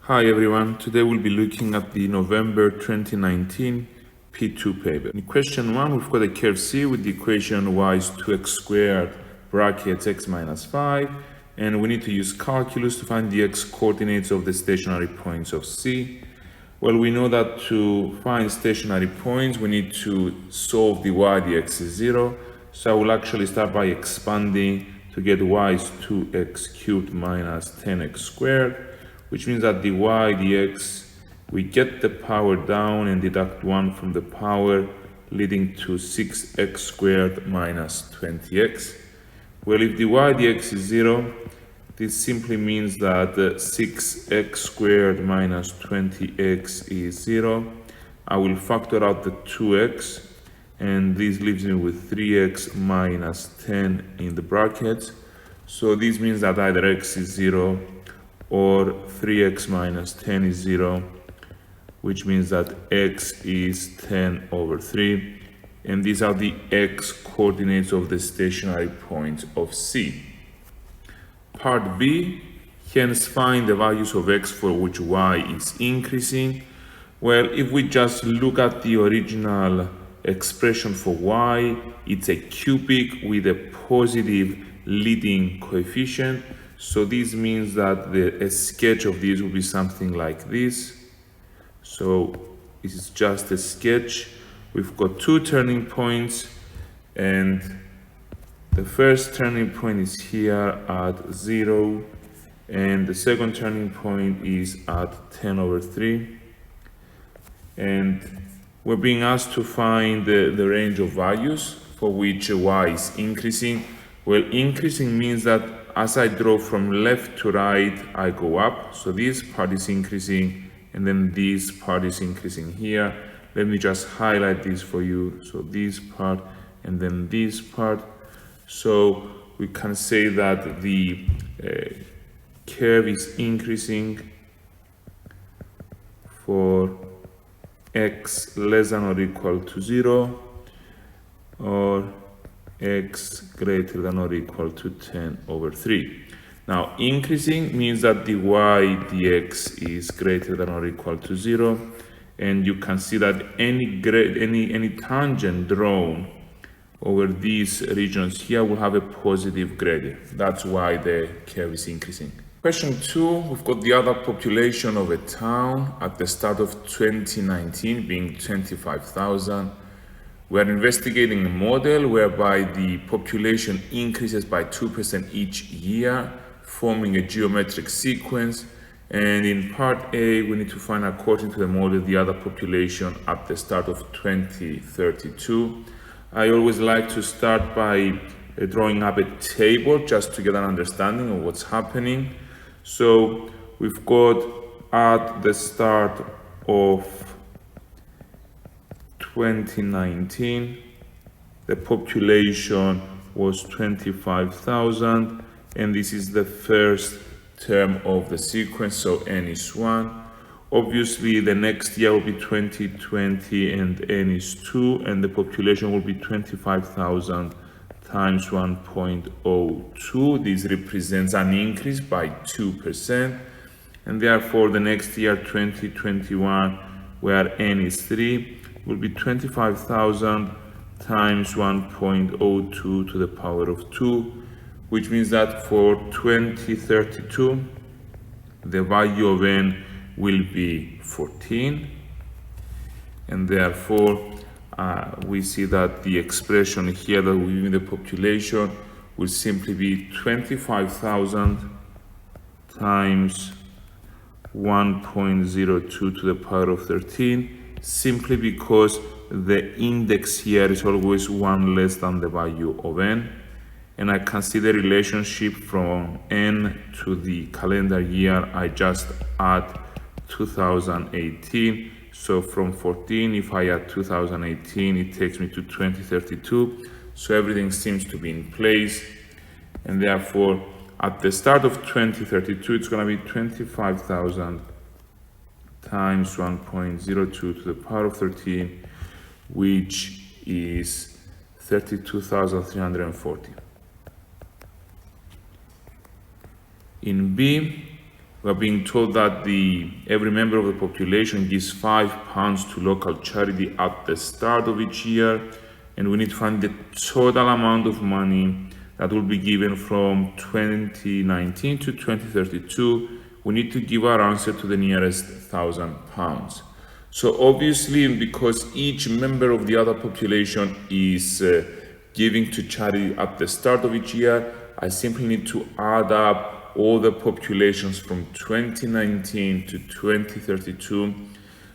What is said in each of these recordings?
Hi everyone, today we'll be looking at the November 2019 P2 paper. In question 1, we've got a curve C with the equation y is 2x squared brackets x minus 5, and we need to use calculus to find the x coordinates of the stationary points of C. Well, we know that to find stationary points, we need to solve the y dx is 0. So I will actually start by expanding to get y is 2x cubed minus 10x squared, which means that the y dx, we get the power down and deduct 1 from the power, leading to 6x squared minus 20x. Well, if the y dx is 0, this simply means that 6x squared minus 20x is 0. I will factor out the 2x, and this leaves me with 3x minus 10 in the brackets. So this means that either x is 0 or 3x minus 10 is 0, which means that x is 10 over 3. And these are the x coordinates of the stationary points of C. Part B, hence find the values of x for which y is increasing. Well, if we just look at the original expression for y, it's a cubic with a positive leading coefficient. So this means that a sketch of this will be something like this. So this is just a sketch. We've got two turning points, and the first turning point is here at 0, and the second turning point is at 10 over 3. And we're being asked to find the range of values for which y is increasing. Well, increasing means that as I draw from left to right, I go up. So this part is increasing, and then this part is increasing here. Let me just highlight this for you. So this part, and then this part. So we can say that the curve is increasing for x less than or equal to 0, or x greater than or equal to 10 over 3. Now, increasing means that the y dx is greater than or equal to 0, and you can see that any tangent drawn over these regions here will have a positive gradient. That's why the curve is increasing. Question 2, we've got the other population of a town at the start of 2019 being 25,000. We are investigating a model whereby the population increases by 2% each year, forming a geometric sequence. And in part A, we need to find, according to the model, the other population at the start of 2032. I always like to start by drawing up a table just to get an understanding of what's happening. So we've got at the start of 2019, the population was 25,000, and this is the first term of the sequence, so n is 1. Obviously, the next year will be 2020, and n is 2, and the population will be 25,000 times 1.02. This represents an increase by 2%, and therefore the next year, 2021, where n is 3, will be 25,000 times 1.02 to the power of 2, which means that for 2032, the value of n will be 14, and therefore we see that the expression here that we give in the population will simply be 25,000 times 1.02 to the power of 13, simply because the index here is always 1 less than the value of n. And I can see the relationship from n to the calendar year. I just add 2018. So from 14, if I add 2018, it takes me to 2032. So everything seems to be in place. And therefore, at the start of 2032, it's going to be 25,000 times 1.02 to the power of 13, which is 32,340. In B, we are being told that every member of the population gives £5 to local charity at the start of each year, and we need to find the total amount of money that will be given from 2019 to 2032. We need to give our answer to the nearest £1,000. So obviously, because each member of the other population is giving to charity at the start of each year, I simply need to add up all the populations from 2019 to 2032.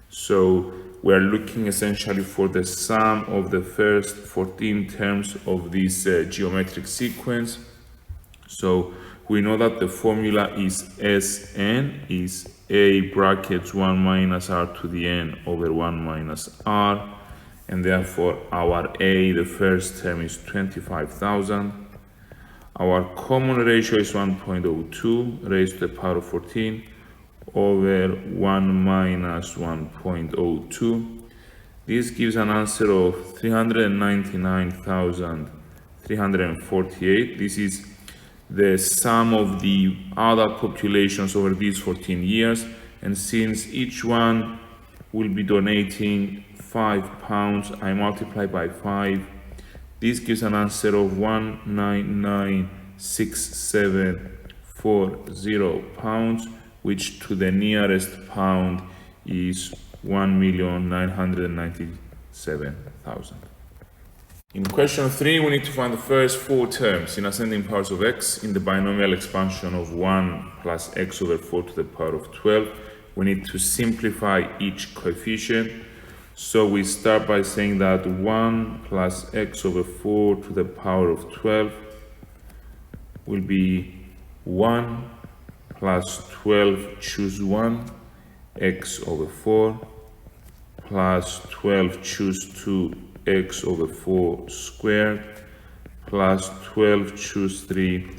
So we're looking essentially for the sum of the first 14 terms of this geometric sequence. So we know that the formula is Sn is a brackets 1 minus r to the n over 1 minus r, and therefore our a, the first term, is 25,000. Our common ratio is 1.02 raised to the power of 14 over 1 minus 1.02. This gives an answer of 399,348. This is the sum of the other populations over these 14 years, and since each one will be donating £5, I multiply by 5. This gives an answer of £199,670, which to the nearest pound is 1,997,000. In question 3, we need to find the first 4 terms in ascending powers of x in the binomial expansion of 1 plus x over 4 to the power of 12. We need to simplify each coefficient. So we start by saying that 1 plus x over 4 to the power of 12 will be 1 plus 12, choose 1, x over 4, plus 12, choose 2, x over 4 squared, plus 12, choose 3,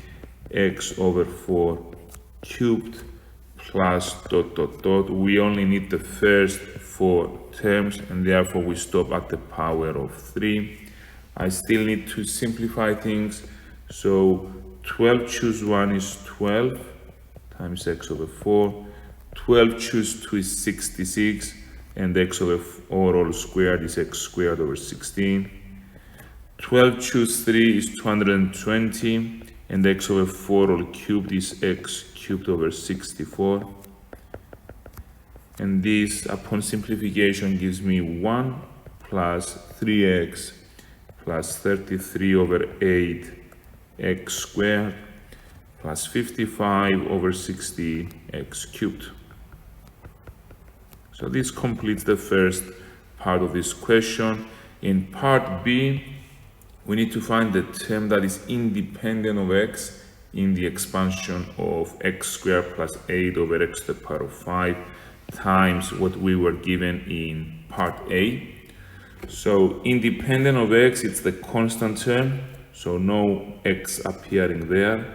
x over 4 cubed, plus ... We only need the first 4 terms, and therefore we stop at the power of 3. I still need to simplify things, so 12 choose 1 is 12 times x over 4, 12 choose 2 is 66, and x over 4 all squared is x squared over 16. 12 choose 3 is 220, and x over 4 all cubed is x cubed over 64. And this, upon simplification, gives me 1 plus 3x plus 33 over 8 x squared plus 55 over 60 x cubed. So this completes the first part of this question. In part B, we need to find the term that is independent of x in the expansion of x squared plus 8 over x to the power of 5 times what we were given in part A. So independent of x, it's the constant term, so no x appearing there.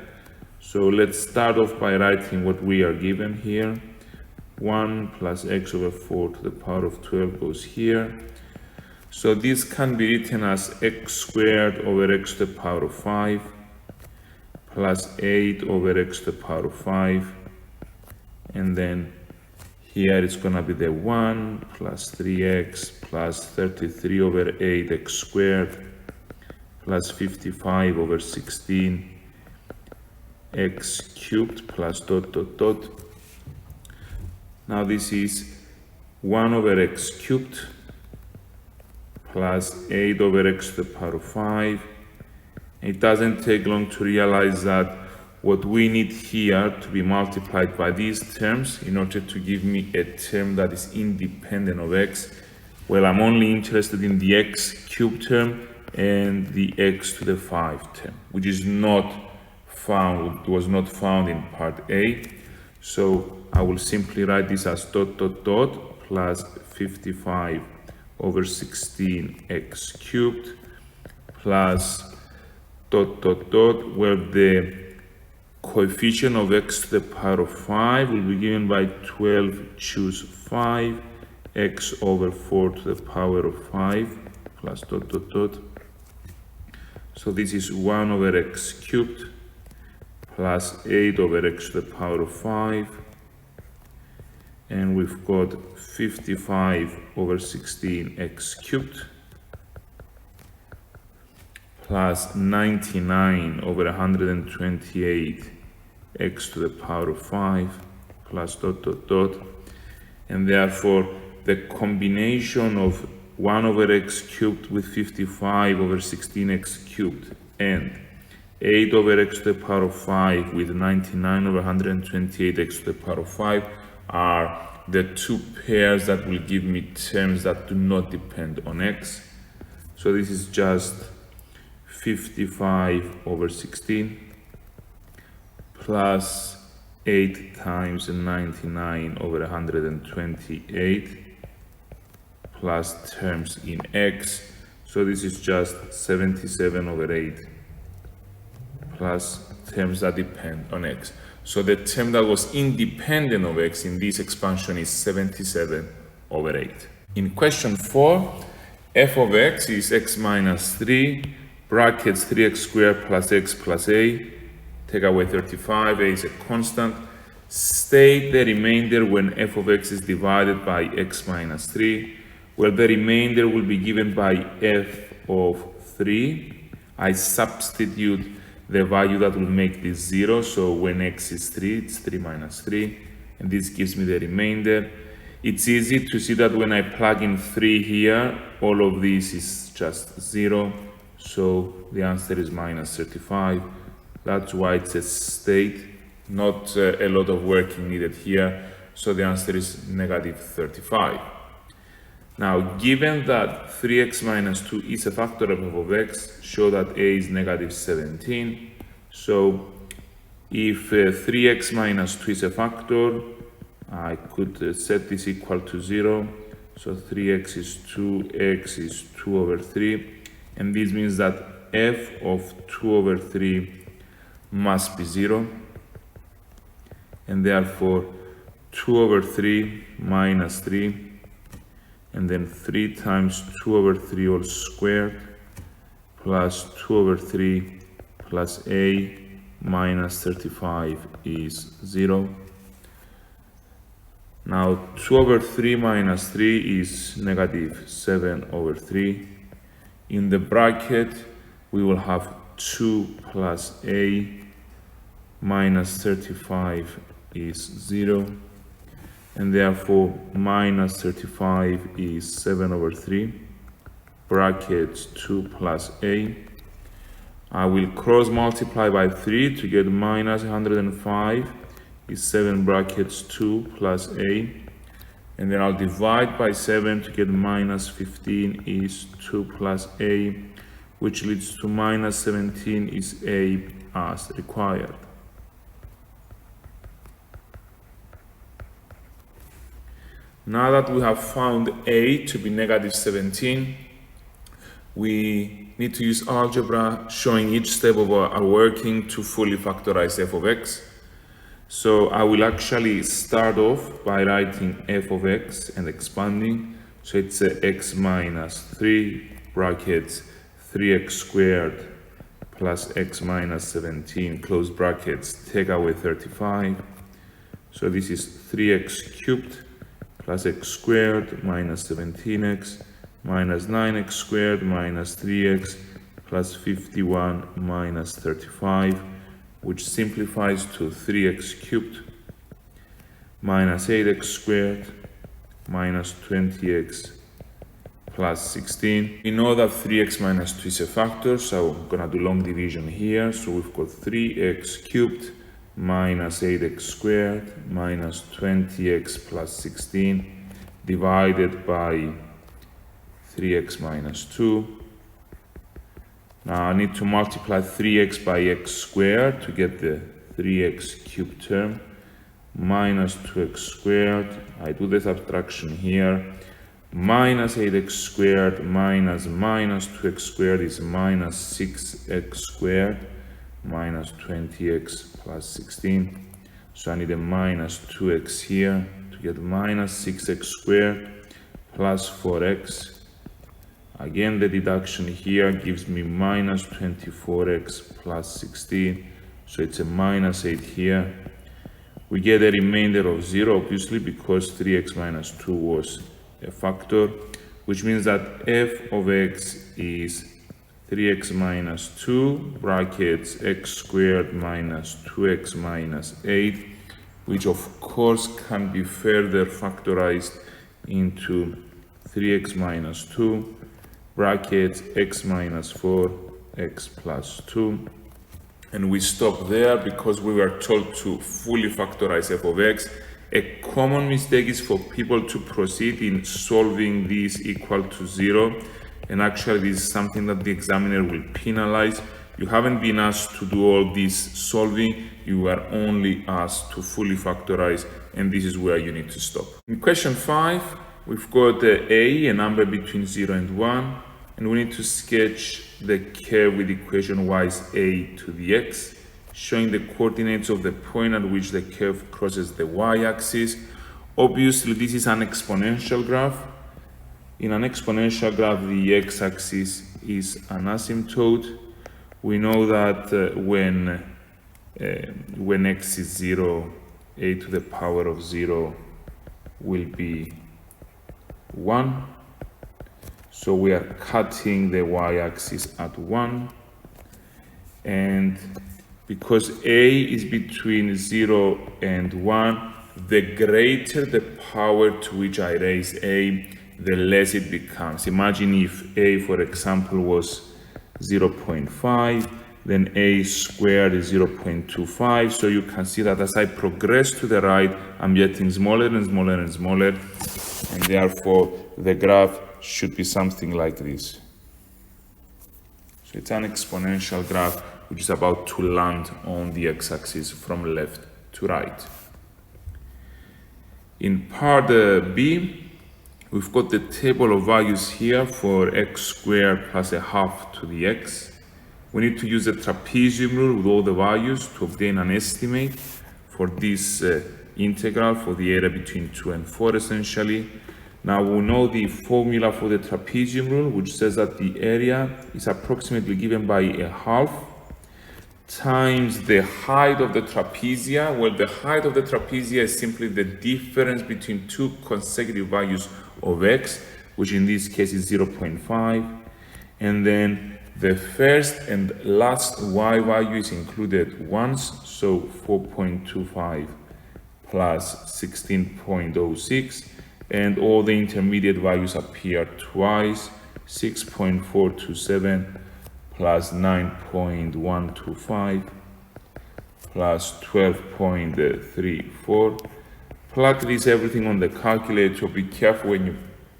So let's start off by writing what we are given here. 1 plus x over 4 to the power of 12 goes here. So this can be written as x squared over x to the power of 5 plus 8 over x to the power of 5, and then here it's going to be the 1 plus 3x plus 33 over 8x squared plus 55 over 16 x cubed plus ... Now this is 1 over x cubed plus 8 over x to the power of 5. It doesn't take long to realize that what we need here to be multiplied by these terms in order to give me a term that is independent of x. Well, I'm only interested in the x cubed term and the x to the 5 term, which is not found, was not found in part A. So I will simply write this as ... plus 55 over 16 x cubed plus ... where the coefficient of x to the power of 5 will be given by 12 choose 5 x over 4 to the power of 5 plus ... So this is 1 over x cubed plus 8 over x to the power of 5 and we've got 55 over 16x cubed plus 99 over 128 x to the power of 5 plus dot dot dot, and therefore the combination of 1 over x cubed with 55 over 16x cubed and 8 over x to the power of 5 with 99 over 128 x to the power of 5 are the two pairs that will give me terms that do not depend on x. So this is just 55 over 16 plus 8 times 99 over 128 plus terms in x. So this is just 77 over 8 plus terms that depend on x. So the term that was independent of x in this expansion is 77 over 8. In question 4, f of x is x minus 3, brackets 3x squared plus x plus a, take away 35, a is a constant. State the remainder when f of x is divided by x minus 3. Well, the remainder will be given by f of 3. I substitute the value that will make this 0, so when x is 3, it's 3 minus 3, and this gives me the remainder. It's easy to see that when I plug in 3 here, all of this is just 0, so the answer is minus 35. That's why it's a state, not a lot of working needed here, so the answer is negative 35. Now, given that 3x minus 2 is a factor of f of x, show that a is negative 17. So, if 3x minus 2 is a factor, I could set this equal to 0. So, 3x is 2, x is 2 over 3. And this means that f of 2 over 3 must be 0. And therefore, 2 over 3 minus 3. And then 3 times 2 over 3 all squared plus 2 over 3 plus a minus 35 is 0. Now 2 over 3 minus 3 is negative 7 over 3. In the bracket we will have 2 plus a minus 35 is 0. And therefore minus 35 is 7 over 3, brackets 2 plus a. I will cross multiply by 3 to get minus 105 is 7 brackets 2 plus a. And then I'll divide by 7 to get minus 15 is 2 plus a, which leads to minus 17 is a as required. Now that we have found a to be negative 17, we need to use algebra showing each step of our working to fully factorize f of x. So I will actually start off by writing f of x and expanding. So it's x minus 3 brackets 3x squared plus x minus 17 close brackets take away 35. So this is 3x cubed plus x squared minus 17x minus 9x squared minus 3x plus 51 minus 35, which simplifies to 3x cubed minus 8x squared minus 20x plus 16. We know that 3x minus 2 is a factor, so I'm going to do long division here. So we've got 3x cubed minus 8x squared minus 20x plus 16 divided by 3x minus 2. Now I need to multiply 3x by x squared to get the 3x cubed term minus 2x squared. I do the subtraction here. Minus 8x squared minus 2x squared is minus 6x squared minus 20x plus 16. So I need a minus 2x here to get minus 6x squared plus 4x. Again, the deduction here gives me minus 24x plus 16. So it's a minus 8 here. We get a remainder of 0, obviously, because 3x minus 2 was a factor, which means that f of x is 3x minus 2 brackets x squared minus 2x minus 8, which of course can be further factorized into 3x minus 2 brackets x minus 4 x plus 2. And we stop there because we were told to fully factorize f of x. A common mistake is for people to proceed in solving this equal to 0. And actually this is something that the examiner will penalize. You haven't been asked to do all this solving, you are only asked to fully factorize, and this is where you need to stop. In question 5, we've got a number between 0 and 1, and we need to sketch the curve with equation y is a to the x, showing the coordinates of the point at which the curve crosses the y-axis. Obviously, this is an exponential graph. In an exponential graph, the x-axis is an asymptote. We know that when x is 0, a to the power of 0 will be 1. So we are cutting the y-axis at 1. And because a is between 0 and 1, the greater the power to which I raise a, the less it becomes. Imagine if a, for example, was 0.5, then a squared is 0.25. So you can see that as I progress to the right, I'm getting smaller and smaller and smaller, and therefore the graph should be something like this. So it's an exponential graph which is about to land on the x-axis from left to right. In part B, we've got the table of values here for x squared plus a half to the x. We need to use the trapezium rule with all the values to obtain an estimate for this integral for the area between 2 and 4 essentially. Now we know the formula for the trapezium rule, which says that the area is approximately given by a half times the height of the trapezia. Well, the height of the trapezia is simply the difference between two consecutive values of x, which in this case is 0.5, and then the first and last y value is included once, so 4.25 plus 16.06, and all the intermediate values appear twice, 6.427 plus 9.125 plus 12.34. Plug this everything on the calculator. Be careful when you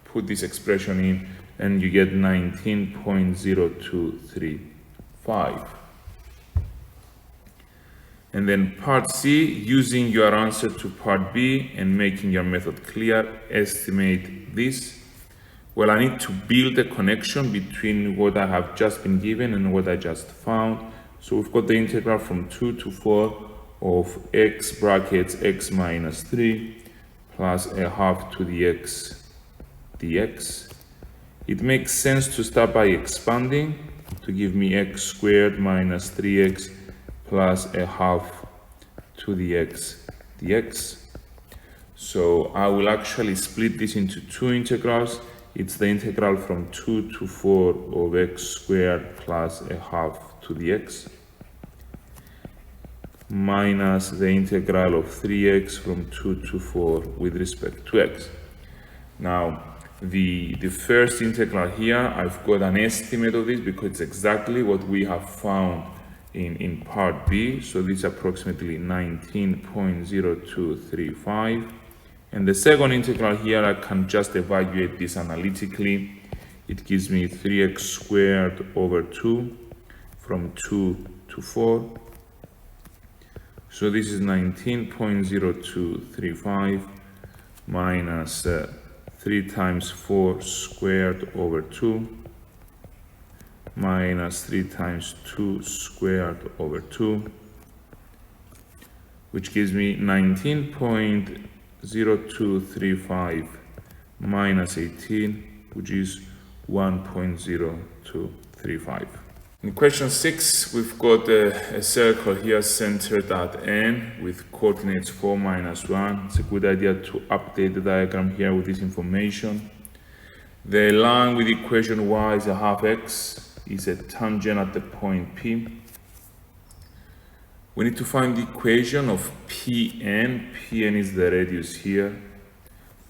put this expression in, and you get 19.0235. And then part C, using your answer to part B and making your method clear, estimate this. Well, I need to build a connection between what I have just been given and what I just found. So we've got the integral from 2 to 4 of x brackets x minus 3 plus a half to the x dx. It makes sense to start by expanding to give me x squared minus 3x plus a half to the x dx. So I will actually split this into two integrals. It's the integral from 2 to 4 of x squared plus a half to the x minus the integral of 3x from 2 to 4 with respect to x. Now, the first integral here, I've got an estimate of this because it's exactly what we have found in part B. So this is approximately 19.0235. And the second integral here, I can just evaluate this analytically. It gives me 3x squared over 2 from 2 to 4. So this is 19.0235 minus 3 times 4 squared over 2 minus 3 times 2 squared over 2, which gives me 19.0235 minus 18, which is 1.0235. In question 6, we've got a circle here centered at N with coordinates 4, -1. It's a good idea to update the diagram here with this information. The line with equation y is a half x is a tangent at the point P. We need to find the equation of Pn. Pn is the radius here.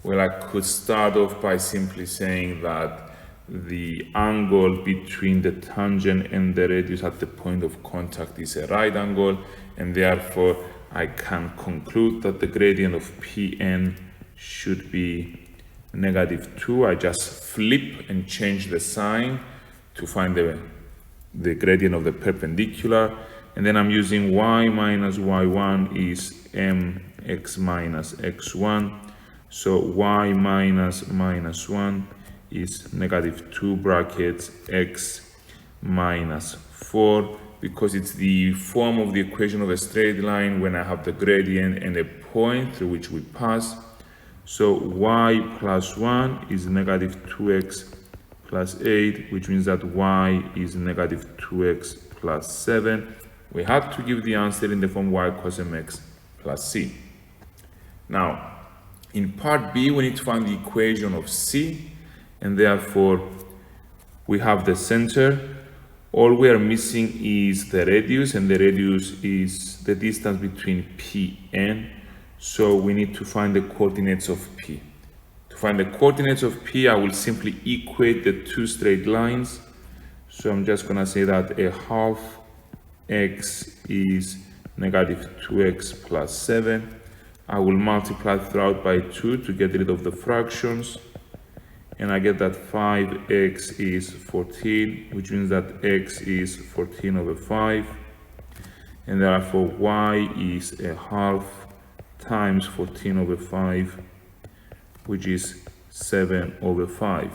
Well, I could start off by simply saying that the angle between the tangent and the radius at the point of contact is a right angle, and therefore I can conclude that the gradient of Pn should be -2. I just flip and change the sign to find the gradient of the perpendicular, and then I'm using y minus y1 is mx minus x1, so y minus -1 is -2 brackets x minus 4, because it's the form of the equation of a straight line when I have the gradient and a point through which we pass. So y plus 1 is -2x plus 8, which means that y is -2x plus 7. We have to give the answer in the form y cos mx plus c. Now, in part B, we need to find the equation of C, and therefore we have the center. All we are missing is the radius, and the radius is the distance between Pn. So we need to find the coordinates of P. To find the coordinates of P, I will simply equate the two straight lines. So I'm just gonna say that a half x is -2x plus 7. I will multiply throughout by 2 to get rid of the fractions, and I get that 5x is 14, which means that x is 14 over 5, and therefore y is a half times 14 over 5, which is 7 over 5.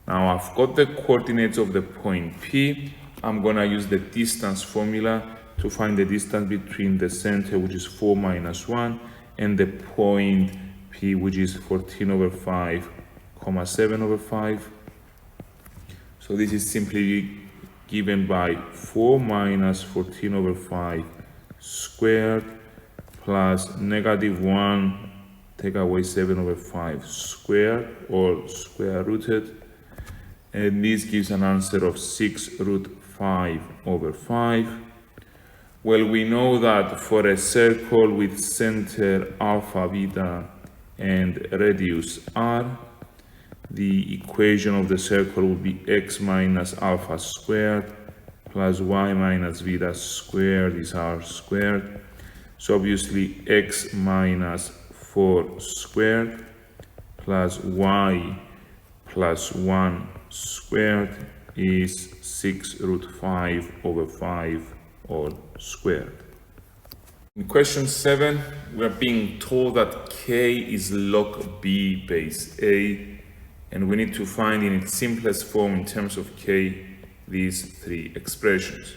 Now I've got the coordinates of the point P. I'm gonna use the distance formula to find the distance between the center, which is 4 minus 1, and the point P, which is 14 over 5, 7 over 5. So this is simply given by 4 minus 14 over 5 squared plus -1, take away 7 over 5 squared, or square rooted, and this gives an answer of 6 root 5 over 5. Well, we know that for a circle with center alpha, beta, and radius r, the equation of the circle will be x minus alpha squared plus y minus beta squared is r squared. So obviously x minus 4 squared plus y plus 1 squared is 6 root 5 over 5 all squared. In question 7, we are being told that k is log b base a, and we need to find in its simplest form in terms of k these three expressions.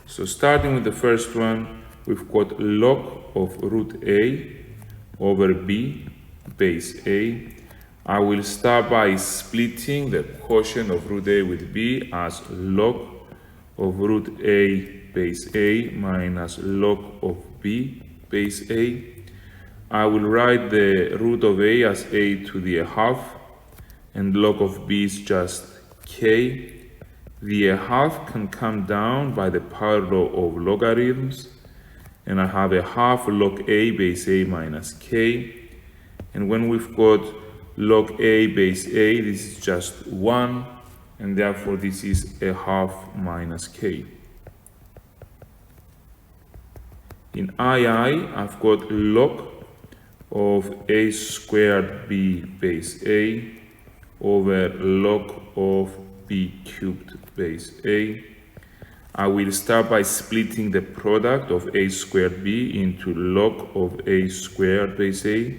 So starting with the first one, we've got log of root a over b base a. I will start by splitting the quotient of root a with b as log of root a base a minus log of b base a. I will write the root of a as a to the half, and log of b is just k. The half can come down by the power law of logarithms, and I have a half log a base a minus k. And when we've got log a base a, this is just 1, and therefore this is a half minus k. In II, I've got log of a squared b base a over log of b cubed base a. I will start by splitting the product of a squared b into log of a squared base a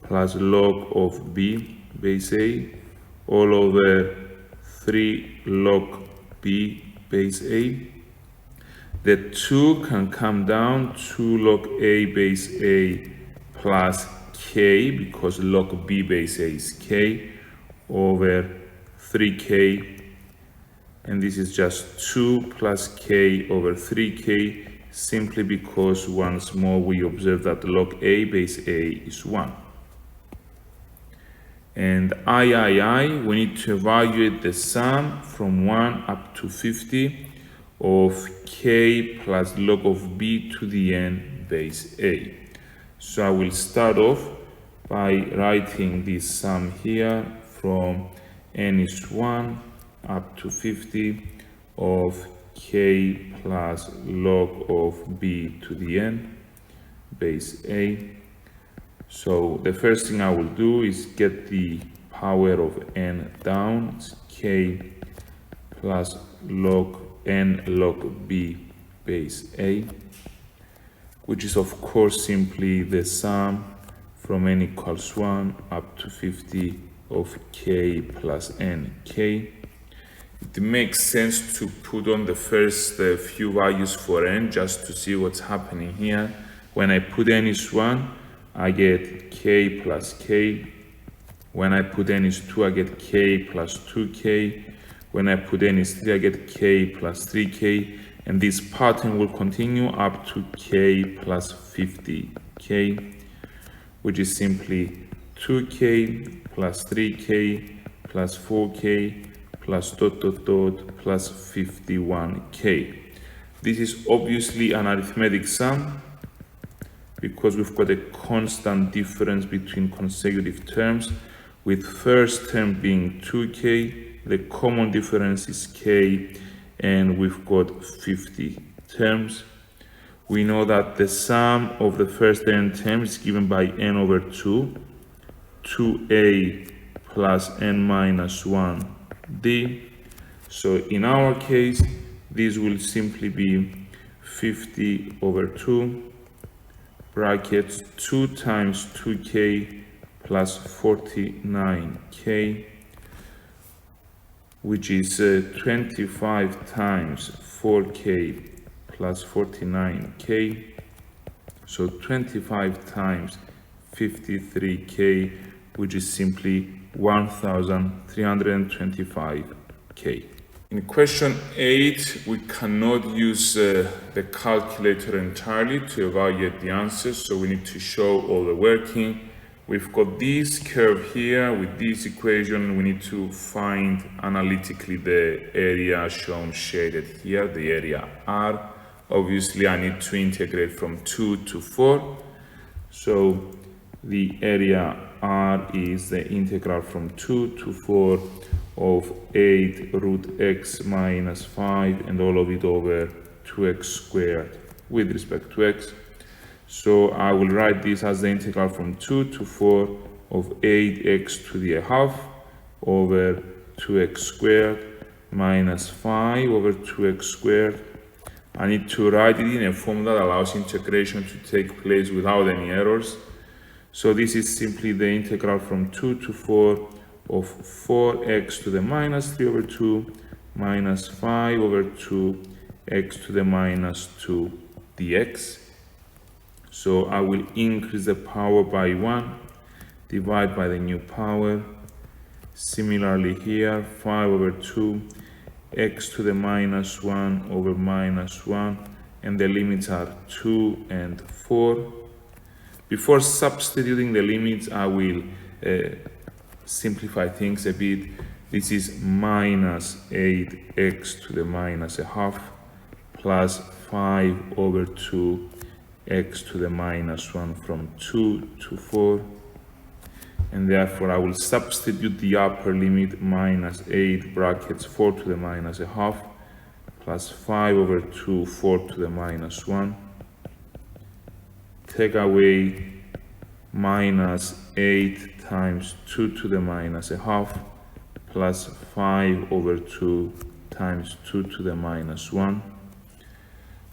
plus log of b base a all over 3 log b base a. The 2 can come down, 2 log a base a plus k, because log b base a is k, over 3k and this is just 2 plus k over 3k, simply because once more we observe that log a base a is 1. And III, we need to evaluate the sum from 1 up to 50 of k plus log of b to the n base a. So I will start off by writing this sum here from n is 1 up to 50 of k plus log of b to the n base a. So the first thing I will do is get the power of n down. It's k plus log n log b base a, which is of course simply the sum from n equals 1 up to 50 of k plus n k. It makes sense to put on the first few values for n just to see what's happening here. When I put n is 1, I get k plus k. When I put n is 2, I get k plus 2k. When I put n is 3, I get k plus 3k. And this pattern will continue up to k plus 50k, which is simply 2k plus 3k plus 4k plus dot dot dot plus 51k. This is obviously an arithmetic sum because we've got a constant difference between consecutive terms, with first term being 2k, the common difference is k, and we've got 50 terms. We know that the sum of the first n terms is given by n over 2, 2a plus n minus 1d. So in our case, this will simply be 50 over 2 brackets 2 times 2k plus 49k, which is 25 times 4k plus 49k, so 25 times 53k, which is simply 1325k. In question 8, we cannot use the calculator entirely to evaluate the answers, so we need to show all the working. We've got this curve here with this equation. We need to find analytically the area shown shaded here, the area R. Obviously, I need to integrate from 2 to 4. So the area R is the integral from 2 to 4 of 8 root x minus 5 and all of it over 2x squared with respect to x. So I will write this as the integral from 2 to 4 of 8x to the half over 2x squared minus 5 over 2x squared. I need to write it in a form that allows integration to take place without any errors. So this is simply the integral from 2 to 4 of 4x to the minus 3 over 2 minus 5 over 2 x to the minus 2 dx. So I will increase the power by 1, divide by the new power. Similarly here, 5 over 2 x to the minus 1 over minus 1, and the limits are 2 and 4. Before substituting the limits, I will simplify things a bit. This is minus 8x to the minus a half plus 5 over 2 x to the minus 1 from 2 to 4, and therefore I will substitute the upper limit minus 8 brackets 4 to the minus a half plus 5 over 2 4 to the minus 1. Take away minus 8 times 2 to the minus a half plus 5 over 2 times 2 to the minus 1.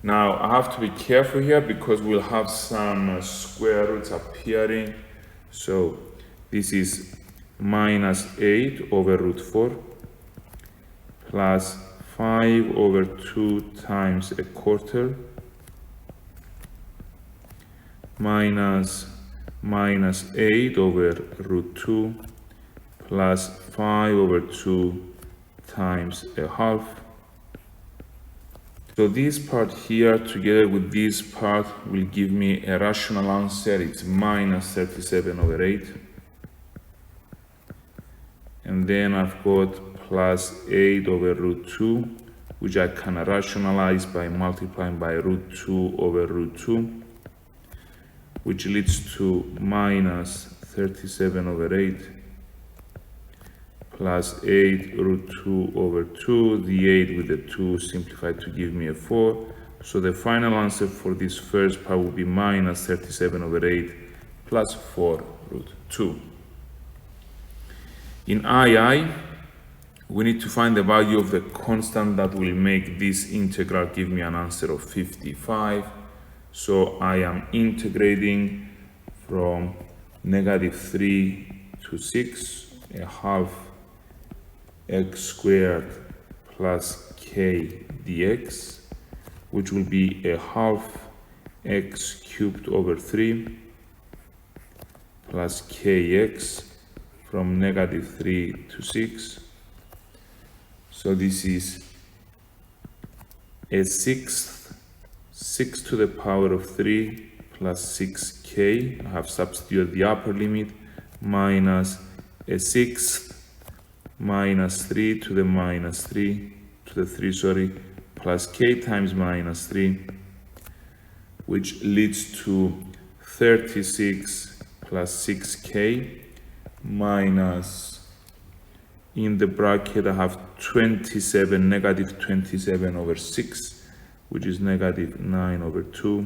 Now I have to be careful here because we'll have some square roots appearing. So this is minus 8 over root 4 plus 5 over 2 times a quarter minus 8 over root 2 plus 5 over 2 times a half So this part here together with this part will give me a rational answer. It's minus 37 over 8. And then I've got plus 8 over root 2, which I can rationalize by multiplying by root 2 over root 2, which leads to minus 37 over 8 plus 8 root 2 over 2. The 8 with the 2 simplified to give me a 4. So the final answer for this first part will be minus 37 over 8 plus 4 root 2. In II, we need to find the value of the constant that will make this integral give me an answer of 55. So I am integrating from negative 3 to 6, a half x squared plus k dx, which will be a half x cubed over 3 plus kx from negative 3 to 6. So this is a sixth, 6 to the power of 3 plus 6k. I have substituted the upper limit, minus a sixth minus 3 to the minus 3 to the 3, sorry, plus k times minus 3, which leads to 36 plus 6k minus, in the bracket I have 27, negative 27 over 6, which is negative 9 over 2,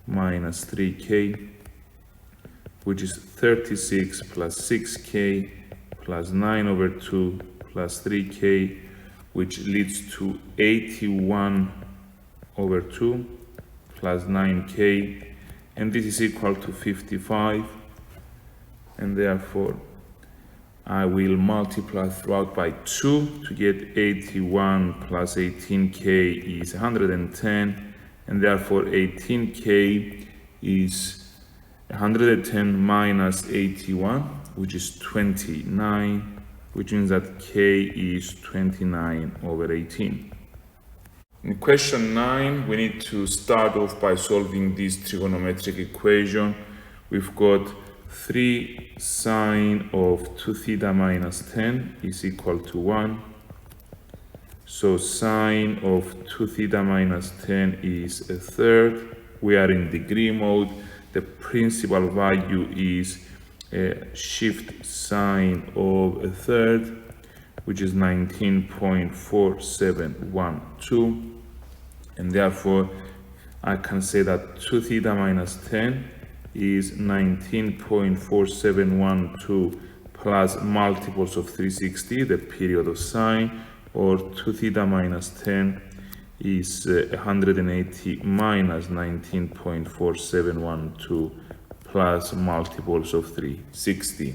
minus 3k, which is 36 plus 6k plus 9 over 2 plus 3k, which leads to 81 over 2 plus 9k, and this is equal to 55, and therefore I will multiply throughout by 2 to get 81 plus 18k is 110, and therefore 18k is 110 minus 81, which is 29, which means that k is 29 over 18. In question 9, we need to start off by solving this trigonometric equation. We've got 3 sine of 2 theta minus 10 is equal to 1. So sine of 2 theta minus 10 is a third. We are in degree mode. The principal value is a shift sine of a third, which is 19.4712, and therefore I can say that 2 theta minus 10 is 19.4712 plus multiples of 360, the period of sine, or 2 theta minus 10 is 180 minus 19.4712 plus multiples of 360.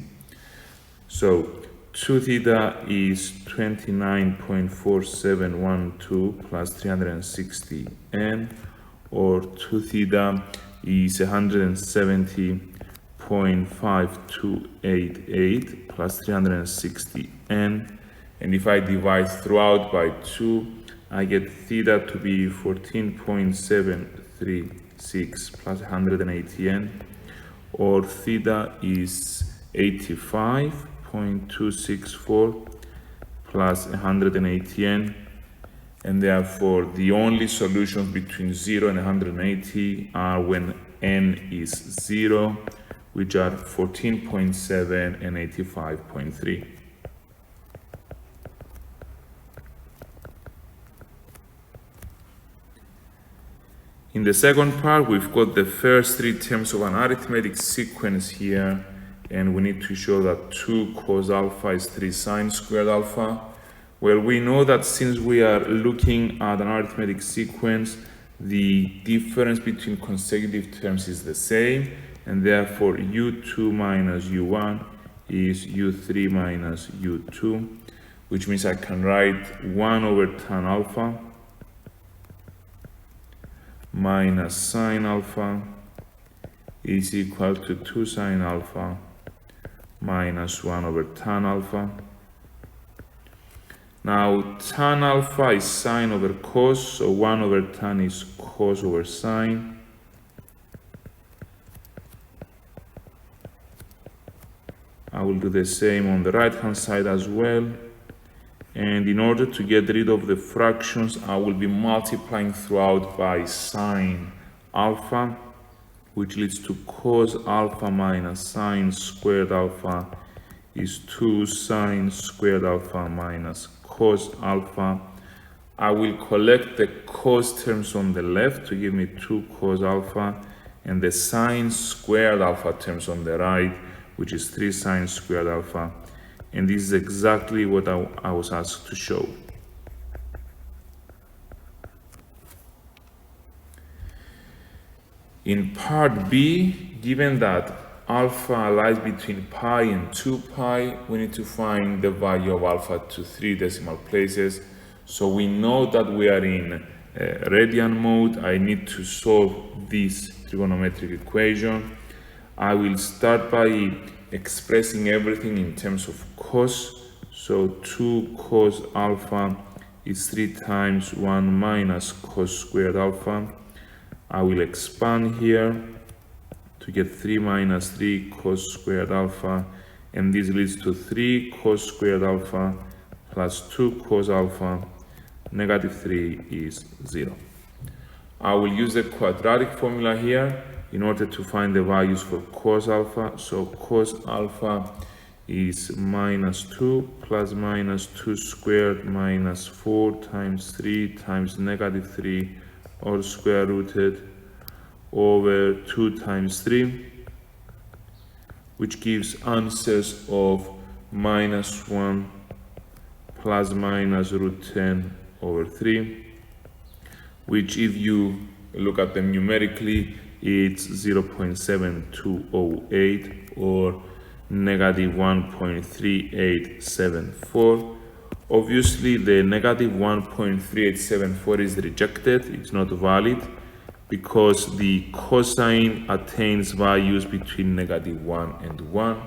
So 2 theta is 29.4712 plus 360n, or 2 theta is 170.5288 plus 360n, and if I divide throughout by 2, I get theta to be 14.736 plus 180n, or theta is 85.264 plus 180n, and therefore the only solutions between 0 and 180 are when n is 0, which are 14.7 and 85.3. In the second part, we've got the first 3 terms of an arithmetic sequence here, and we need to show that 2 cos alpha is 3 sine squared alpha. Well, we know that since we are looking at an arithmetic sequence, the difference between consecutive terms is the same, and therefore u2 minus u1 is u3 minus u2, which means I can write 1 over tan alpha minus sine alpha is equal to 2 sine alpha minus 1 over tan alpha. Now tan alpha is sine over cos, so 1 over tan is cos over sine. I will do the same on the right hand side as well. And in order to get rid of the fractions, I will be multiplying throughout by sine alpha, which leads to cos alpha minus sine squared alpha is 2 sine squared alpha minus cos alpha. I will collect the cos terms on the left to give me 2 cos alpha, and the sine squared alpha terms on the right, which is 3 sine squared alpha. And this is exactly what I was asked to show. In part B, given that alpha lies between pi and 2 pi, we need to find the value of alpha to 3 decimal places. So we know that we are in radian mode. I need to solve this trigonometric equation. I will start by expressing everything in terms of cos. So 2 cos alpha is 3 times 1 minus cos squared alpha. I will expand here to get 3 minus 3 cos squared alpha, and this leads to 3 cos squared alpha plus 2 cos alpha. Negative 3 is 0. I will use the quadratic formula here in order to find the values for cos alpha. So cos alpha is minus 2 plus minus 2 squared minus 4 times 3 times negative 3 all square rooted over 2 times 3, which gives answers of minus 1 plus minus root 10 over 3, which if you look at them numerically, it's 0.7208 or negative 1.3874. Obviously, the negative 1.3874 is rejected. It's not valid because the cosine attains values between negative 1 and 1.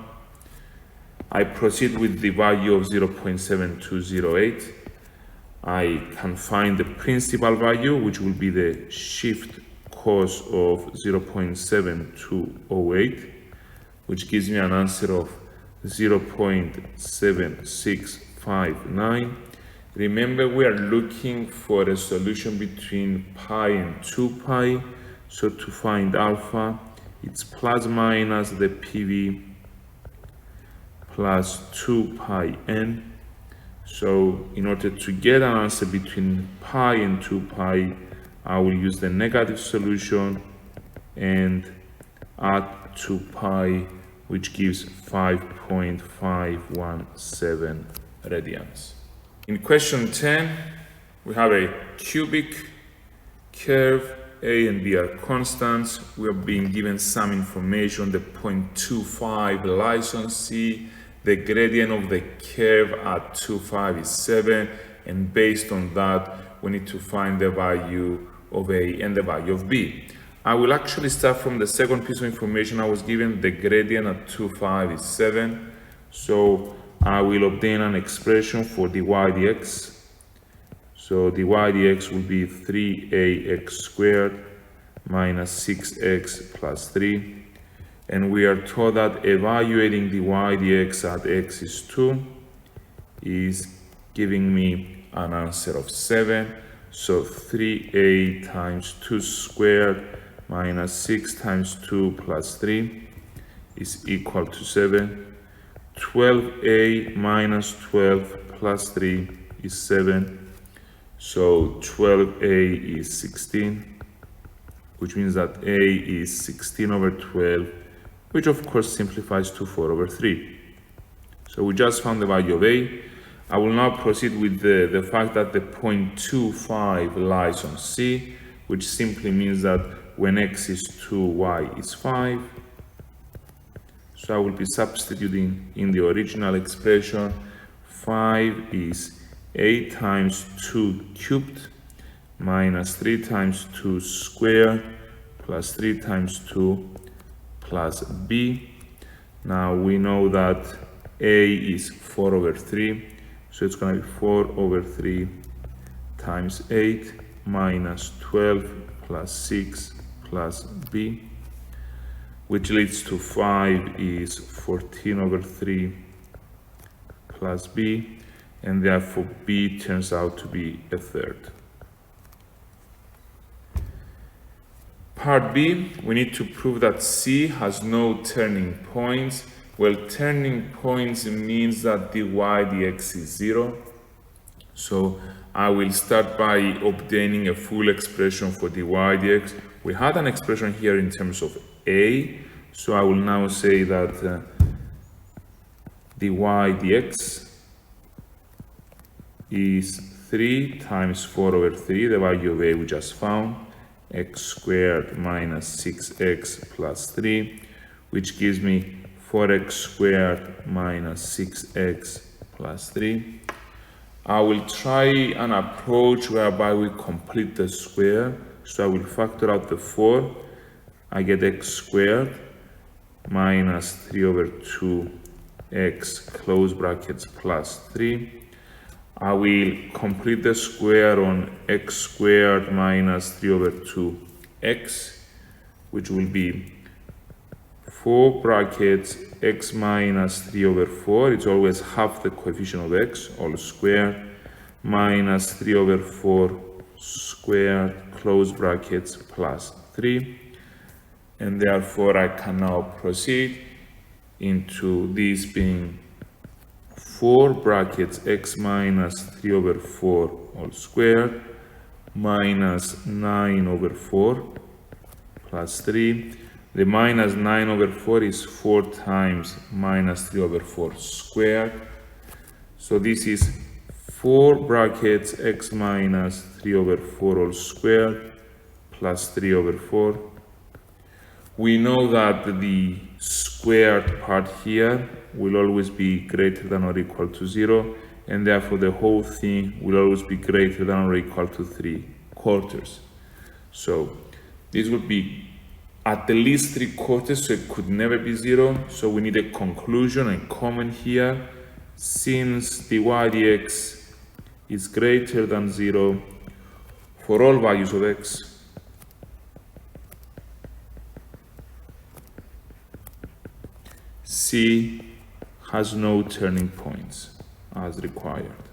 I proceed with the value of 0.7208. I can find the principal value, which will be the shift cos of 0.7208, which gives me an answer of 0.7659. Remember, we are looking for a solution between pi and 2 pi. So to find alpha, it's plus minus the PV plus 2 pi n. So in order to get an answer between pi and 2 pi, I will use the negative solution and add 2 pi, which gives 5.517 radians. In question 10, we have a cubic curve. A and B are constants. We are being given some information. The 0.25 lies on C. The gradient of the curve at 2,5 is 7. And based on that, we need to find the value of A and the value of B. I will actually start from the second piece of information I was given. The gradient at 2,5 is 7. So I will obtain an expression for dy dx. So dy dx will be 3ax squared minus 6x plus 3. And we are told that evaluating dy dx at x is 2 is giving me an answer of 7. So 3a times 2 squared minus 6 times 2 plus 3 is equal to 7. 12a minus 12 plus 3 is 7. So 12a is 16, which means that a is 16 over 12, which of course simplifies to 4 over 3. So we just found the value of a. I will now proceed with the fact that the 0.25 lies on C, which simply means that when x is 2, y is 5. So I will be substituting in the original expression. 5 is 8 times 2 cubed minus 3 times 2 squared plus 3 times 2 plus b. Now we know that a is 4 over 3. So it's going to be 4 over 3 times 8 minus 12 plus 6 plus b, which leads to 5 is 14 over 3 plus b, and therefore b turns out to be a third. Part B, we need to prove that C has no turning points. Well, turning points means that dy dx is 0. So I will start by obtaining a full expression for dy dx. We had an expression here in terms of a, so I will now say that dy dx is 3 times 4 over 3, the value of a we just found, x squared minus 6x plus 3, which gives me 4x squared minus 6x plus 3. I will try an approach whereby we complete the square. So I will factor out the 4. I get x squared minus 3 over 2x close brackets plus 3. I will complete the square on x squared minus 3 over 2x, which will be 4 brackets x minus 3 over 4, it's always half the coefficient of x, all squared, minus 3 over 4 squared, close brackets, plus 3. And therefore I can now proceed into this being 4 brackets x minus 3 over 4 all squared minus 9 over 4 plus 3. The minus 9 over 4 is 4 times minus 3 over 4 squared. So this is 4 brackets x minus 3 over 4 all squared plus 3 over 4. We know that the squared part here will always be greater than or equal to 0, and therefore the whole thing will always be greater than or equal to 3/4. So this would be at the least 3/4, so it could never be 0. So we need a conclusion and comment here. Since dy dx is greater than 0 for all values of x, C has no turning points as required.